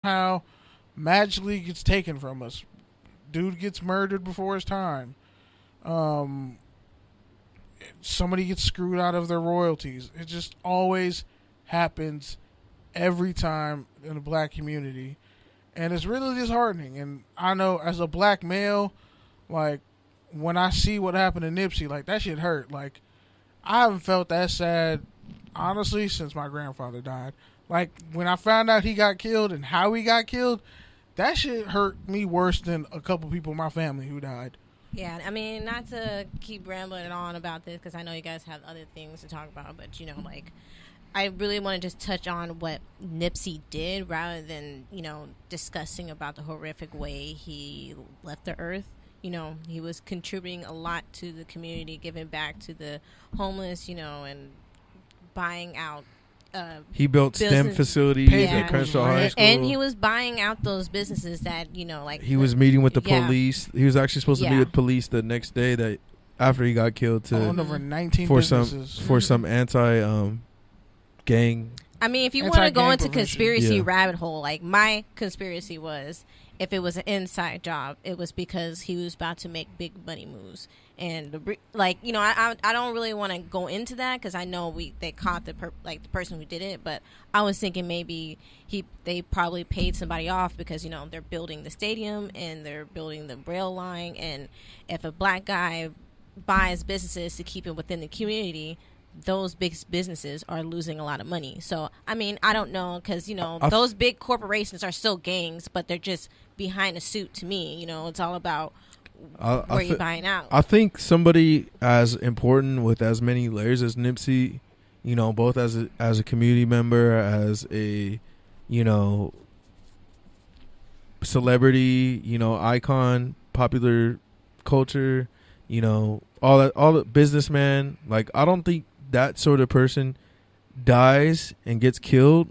somehow magically gets taken from us. Dude gets murdered before his time. Um, Somebody gets screwed out of their royalties. It just always happens every time in the black community. And it's really disheartening. And I know as a black male, like, when I see what happened to Nipsey, like, that shit hurt. Like, I haven't felt that sad, honestly, since my grandfather died. Like, when I found out he got killed and how he got killed, that shit hurt me worse than a couple people in my family who died. Yeah, I mean, not to keep rambling on about this because I know you guys have other things to talk about, but, like, I really want to just touch on what Nipsey did rather than, discussing about the horrific way he left the earth. He was contributing a lot to the community, giving back to the homeless, and buying out he built business. STEM facilities Yeah. at Crenshaw High School. And he was buying out those businesses that, like... He was meeting with the Yeah. police. He was actually supposed to meet with police the next day that after he got killed to Over 19 for businesses. some anti gang. I mean, if you want to go Anti-gang into prevention. conspiracy Yeah. rabbit hole, like, my conspiracy was, if it was an inside job, it was because he was about to make big money moves. And I don't really want to go into that because I know they caught the person who did it, but I was thinking maybe they probably paid somebody off because they're building the stadium and they're building the rail line, and if a black guy buys businesses to keep it within the community, those big businesses are losing a lot of money. So, I mean, I don't know because, those big corporations are still gangs, but they're just behind a suit to me. It's all about where you're buying out. I think somebody as important with as many layers as Nipsey, both as a community member, as a, celebrity, icon, popular culture, all the businessman. Like, I don't think that sort of person dies and gets killed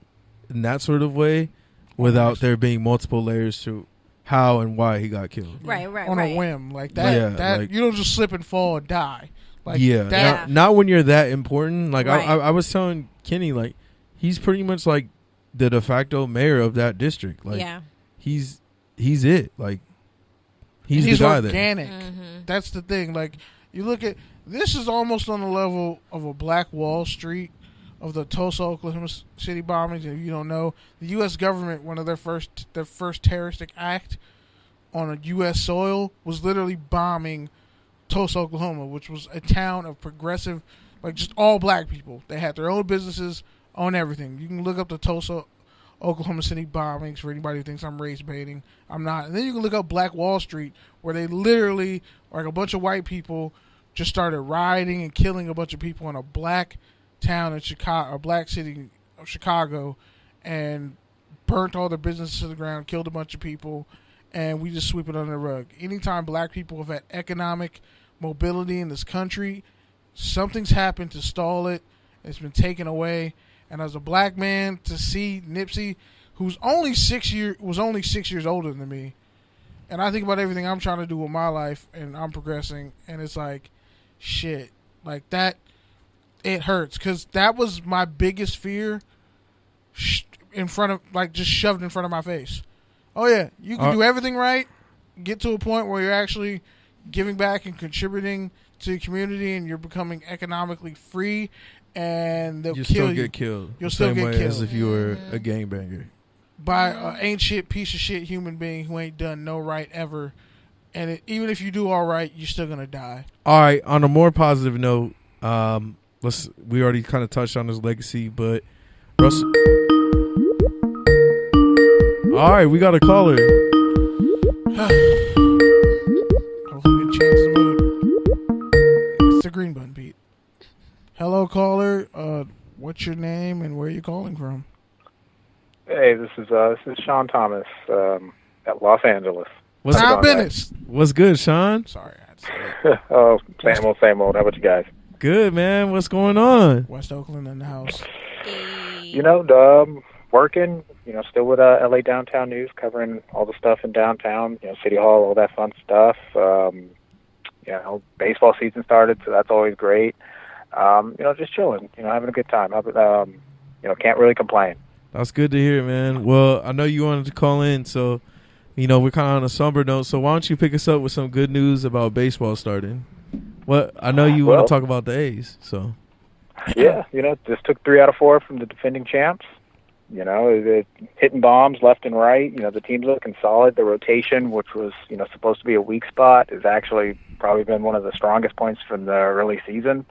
in that sort of way without there being multiple layers to how and why he got killed. Right. On a whim. Like that, like, you don't just slip and fall and die. Like, not when you're that important. Like, Right. I was telling Kenny, like, he's pretty much like the de facto mayor of that district. Like, he's it. Like, he's the guy organic. Mm-hmm. That's the thing. Like, you look at this is almost on the level of a Black Wall Street of the Tulsa, Oklahoma City bombings. And if you don't know, the U.S. government, one of their first terroristic act on a U.S. soil was literally bombing Tulsa, Oklahoma, which was a town of progressive, like, just all black people. They had their own businesses, own everything. You can look up the Tulsa, Oklahoma City bombings for anybody who thinks I'm race baiting. I'm not. And then you can look up Black Wall Street, where they literally, like, a bunch of white people just started rioting and killing a bunch of people in a black town in Chicago, a black city of Chicago, and burnt all their businesses to the ground, killed a bunch of people, and we just sweep it under the rug. Anytime black people have had economic mobility in this country, something's happened to stall it. It's been taken away. And as a black man, to see Nipsey, who's only 6 years older than me, and I think about everything I'm trying to do with my life, and I'm progressing, and it's like, shit, like that, it hurts, because that was my biggest fear in front of, like, just shoved in front of my face. Oh yeah, you can do everything right, get to a point where you're actually giving back and contributing to the community, and you're becoming economically free, and they'll kill you. You'll still get killed as if you were a gangbanger by an ain't shit piece of shit human being who ain't done no right ever. And even if you do all right, you're still gonna die. All right. On a more positive note, we already kind of touched on his legacy, but Russell. All right, we got a caller. Hopefully we can change the mood. It's the green button, Pete. Hello, caller. What's your name and where are you calling from? Hey, this is Sean Thomas at Los Angeles. Tom Bennett. What's good, Sean? Sorry, I had to say it. Oh, same old. How about you guys? Good, man. What's going on? West Oakland in the house. Working. Still with LA Downtown News, covering all the stuff in downtown. City Hall, all that fun stuff. Baseball season started, so that's always great. Just chilling. Having a good time. Can't really complain. That's good to hear, man. Well, I know you wanted to call in, so we're kind of on a somber note. So why don't you pick us up with some good news about baseball starting? What I know you want to talk about the A's, so yeah, just took 3 out of 4 from the defending champs. They're hitting bombs left and right. The team's looking solid. The rotation, which was supposed to be a weak spot, has actually probably been one of the strongest points from the early season.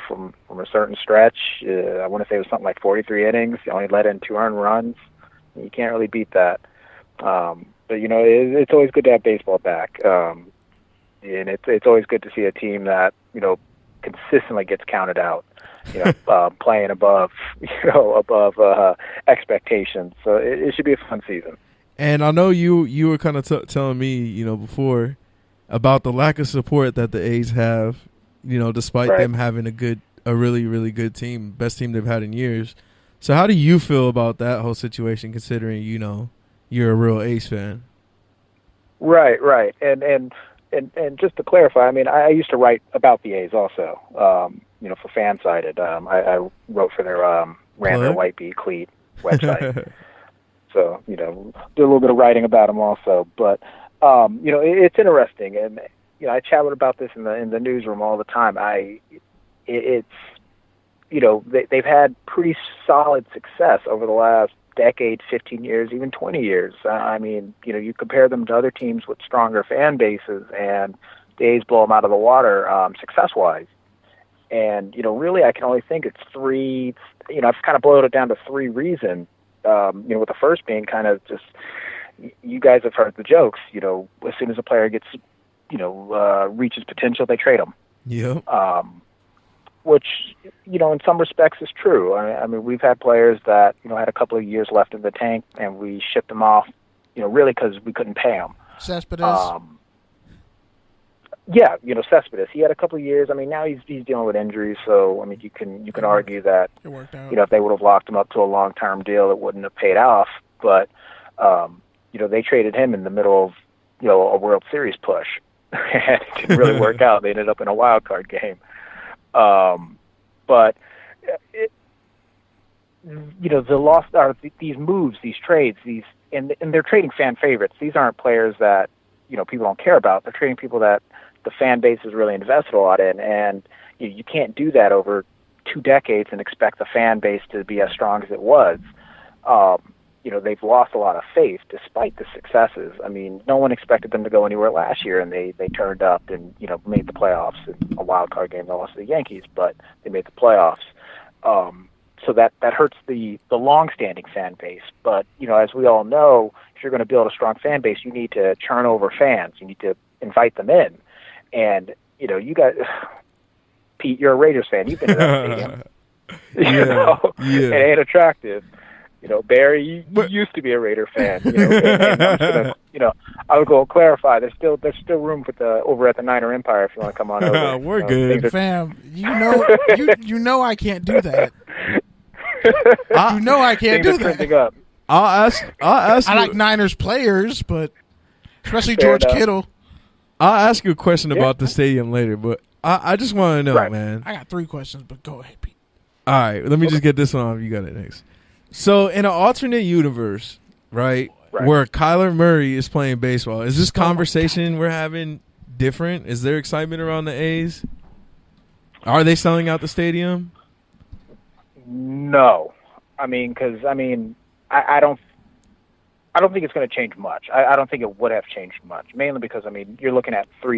From a certain stretch, I want to say it was something like 43 innings. They only let in 2 earned runs. You can't really beat that. But it's always good to have baseball back, and it's always good to see a team that consistently gets counted out. Playing above expectations. So it should be a fun season. And I know you were kind of telling me before about the lack of support that the A's have. Despite them having a really, really good team, best team they've had in years. So how do you feel about that whole situation, considering, you're a real A's fan? Right. And just to clarify, I used to write about the A's also, for Fansided. I wrote for their Rander White Bee Cleat website. So, do a little bit of writing about them also. But, it's interesting. And, I chat about this in the newsroom all the time. They've had pretty solid success over the last decade, 15 years, even 20 years. You compare them to other teams with stronger fan bases, and the A's blow them out of the water success-wise. And, really I can only think it's 3, I've kind of boiled it down to 3 reasons, with the first being kind of just, you guys have heard the jokes, as soon as a player gets reaches potential, they trade them. Yeah. Which, in some respects is true. We've had players that, had a couple of years left in the tank, and we shipped them off, really because we couldn't pay them. Cespedes. Yeah, Cespedes. He had a couple of years. Now he's dealing with injuries, so, you can argue that, it worked out. If they would have locked him up to a long-term deal, it wouldn't have paid off. But, they traded him in the middle of, a World Series push. And it didn't really work out. They ended up in a wild card game. But the loss are these moves, these trades, and they're trading fan favorites. These aren't players that people don't care about. They're trading people that the fan base is really invested a lot in, and you can't do that over 2 decades and expect the fan base to be as strong as it was. They've lost a lot of faith despite the successes. No one expected them to go anywhere last year, and they turned up and, made the playoffs in a wild card game. They lost to the Yankees, but they made the playoffs. So that hurts the long-standing fan base. But, as we all know, if you're going to build a strong fan base, you need to churn over fans. You need to invite them in. And, you got Pete, you're a Raiders fan. You've been to that stadium. It ain't attractive. Barry, you used to be a Raider fan. And I'm just gonna, I would go clarify. There's still room for over at the Niner Empire if you want to come on over. We're good, fam. You know I can't do that. I can't do that. Up. I'll ask. I like Niners players, but especially George Kittle. I'll ask you a question about the stadium later, but I just want to know, man. I got 3 questions, but go ahead, Pete. All right, let me just get this one off. You got it next. So, in an alternate universe, right, where Kyler Murray is playing baseball, is this conversation we're having different? Is there excitement around the A's? Are they selling out the stadium? No. Because I don't think it's going to change much. I don't think it would have changed much, mainly because, you're looking at 2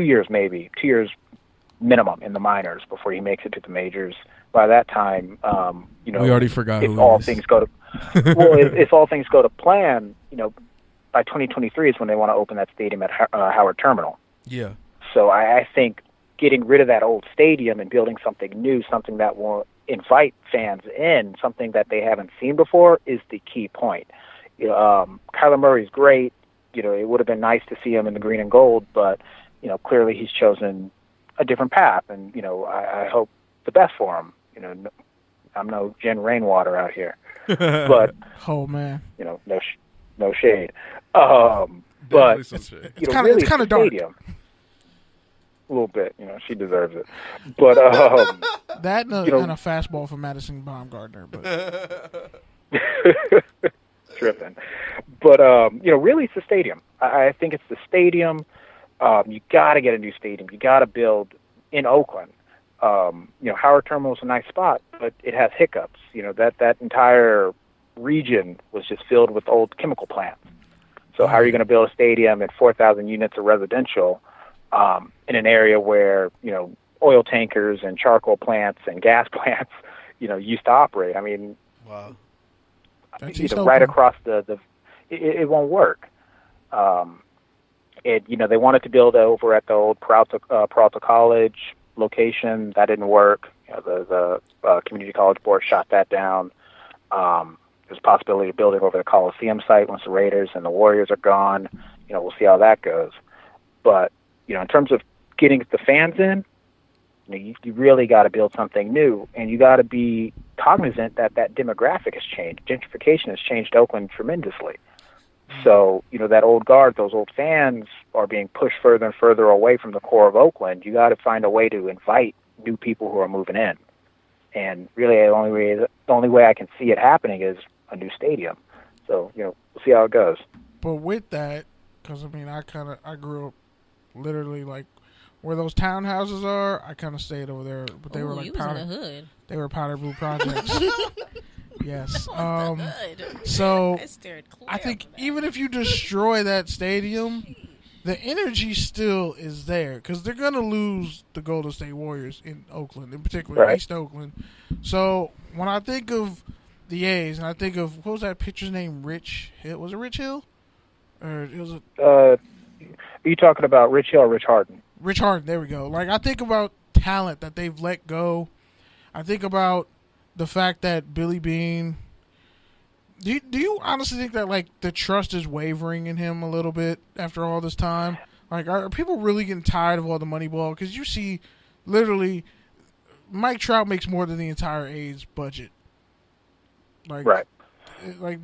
years maybe, 2 years minimum in the minors before he makes it to the majors. By that time, we already forgot if all things go to if all things go to plan, by 2023 is when they want to open that stadium at Howard Terminal. Yeah. So I think getting rid of that old stadium and building something new, something that will invite fans in, something that they haven't seen before, is the key point. Kyler Murray's great. It would have been nice to see him in the green and gold, but clearly he's chosen a different path, and I hope the best for him. I'm no Jen Rainwater out here, but oh man, no shade. But it's kind of dark. Stadium. A little bit, she deserves it. But that and a fastball for Madison Baumgartner. But Tripping. But, really it's the stadium. I think it's the stadium. You got to get a new stadium. You got to build in Oakland. Howard Terminal is a nice spot, but it has hiccups. That entire region was just filled with old chemical plants. So how are you going to build a stadium and 4,000 units of residential in an area where, oil tankers and charcoal plants and gas plants, used to operate? I mean, wow. Right across it won't work. They wanted to build over at the old Peralta College location. That didn't work. The community college board shot that down. There's a possibility of building over the Coliseum site once the Raiders and the Warriors are gone. We'll see how that goes. But, in terms of getting the fans in, you really got to build something new, and you got to be cognizant that demographic has changed. Gentrification has changed Oakland tremendously. So, that old guard, those old fans are being pushed further and further away from the core of Oakland. You got to find a way to invite new people who are moving in. And really, the only way I can see it happening is a new stadium. So, we'll see how it goes. But with that, because, I grew up literally, like, where those townhouses are, I kind of stayed over there. But they were, like, you was in the hood. They were powder blue projects. Yes. So I think even if you destroy that stadium, the energy still is there because they're gonna lose the Golden State Warriors in Oakland, in particular right. East Oakland. So when I think of the A's and I think of what was that pitcher's name? Rich Hill? Was it Rich Hill? Or it was are you talking about Rich Hill or Rich Harden? Rich Harden. There we go. Like I think about talent that they've let go. I think about the fact that Billy Beane. Do you honestly think that like the trust is wavering in him a little bit after all this time? Like, are people really getting tired of all the money ball? Because you see, literally, Mike Trout makes more than the entire A's budget. Like, right. Like,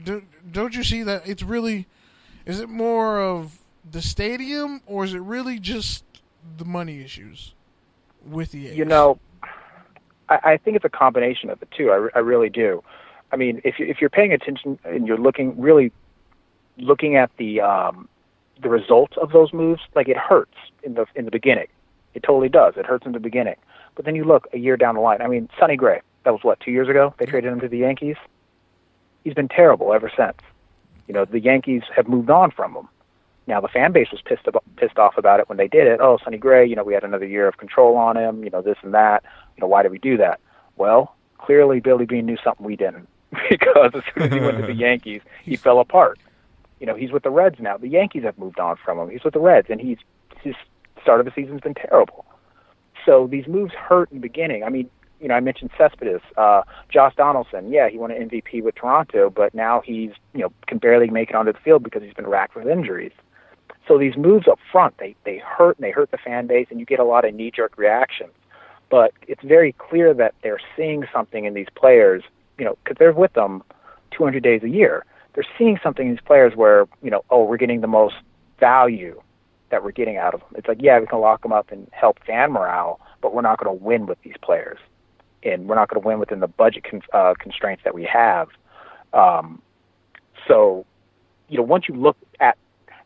don't you see that it's really? Is it more of the stadium, or is it really just the money issues with the A's? I think it's a combination of the two. I really do. I mean, if you're paying attention and you're looking at the results of those moves, like it hurts in the beginning. It totally does. It hurts in the beginning. But then you look a year down the line. I mean, Sonny Gray, that was 2 years ago? They traded him to the Yankees. He's been terrible ever since. The Yankees have moved on from him. Now, the fan base was pissed off about it when they did it. Oh, Sonny Gray, we had another year of control on him, this and that. Why did we do that? Well, clearly Billy Beane knew something we didn't because as soon as he went to the Yankees, he fell apart. He's with the Reds now. The Yankees have moved on from him. He's with the Reds, and his start of the season's been terrible. So these moves hurt in the beginning. I mean, I mentioned Cespedes, Josh Donaldson. Yeah, he won an MVP with Toronto, but now he's, can barely make it onto the field because he's been racked with injuries. So these moves up front, they hurt, and they hurt the fan base, and you get a lot of knee-jerk reactions. But it's very clear that they're seeing something in these players, because they're with them 200 days a year. They're seeing something in these players where, we're getting the most value that we're getting out of them. It's like, yeah, we can lock them up and help fan morale, but we're not going to win with these players. And we're not going to win within the budget constraints that we have. So, once you look at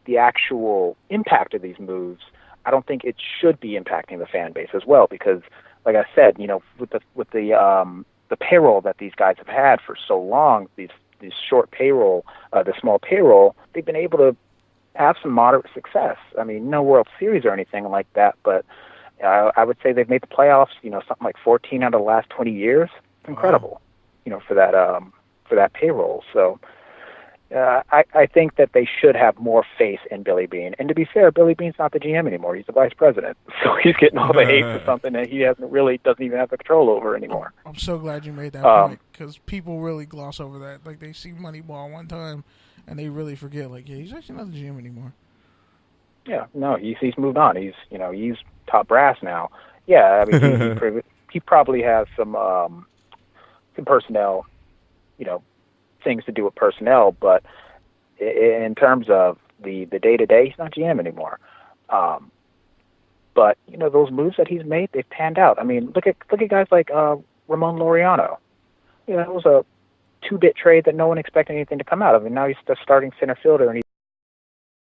the actual impact of these moves, I don't think it should be impacting the fan base as well because, like I said, with the payroll that these guys have had for so long, these short payroll, the small payroll, they've been able to have some moderate success. I mean, no World Series or anything like that, but I would say they've made the playoffs. Something like 14 out of the last 20 years. It's incredible, for that payroll. So. I think that they should have more faith in Billy Beane. And to be fair, Billy Beane's not the GM anymore. He's the vice president. So he's getting all the hate for something that he doesn't even have the control over anymore. I'm so glad you made that point because people really gloss over that. Like, they see Moneyball one time and they really forget, like, yeah, he's actually not the GM anymore. Yeah, no, he's moved on. He's top brass now. Yeah, I mean, he probably has some personnel, things to do with personnel, but in terms of the day-to-day, he's not GM anymore. But those moves that he's made, they've panned out. I mean, look at guys like Ramon Laureano. It was a 2-bit trade that no one expected anything to come out of, and now he's the starting center fielder, and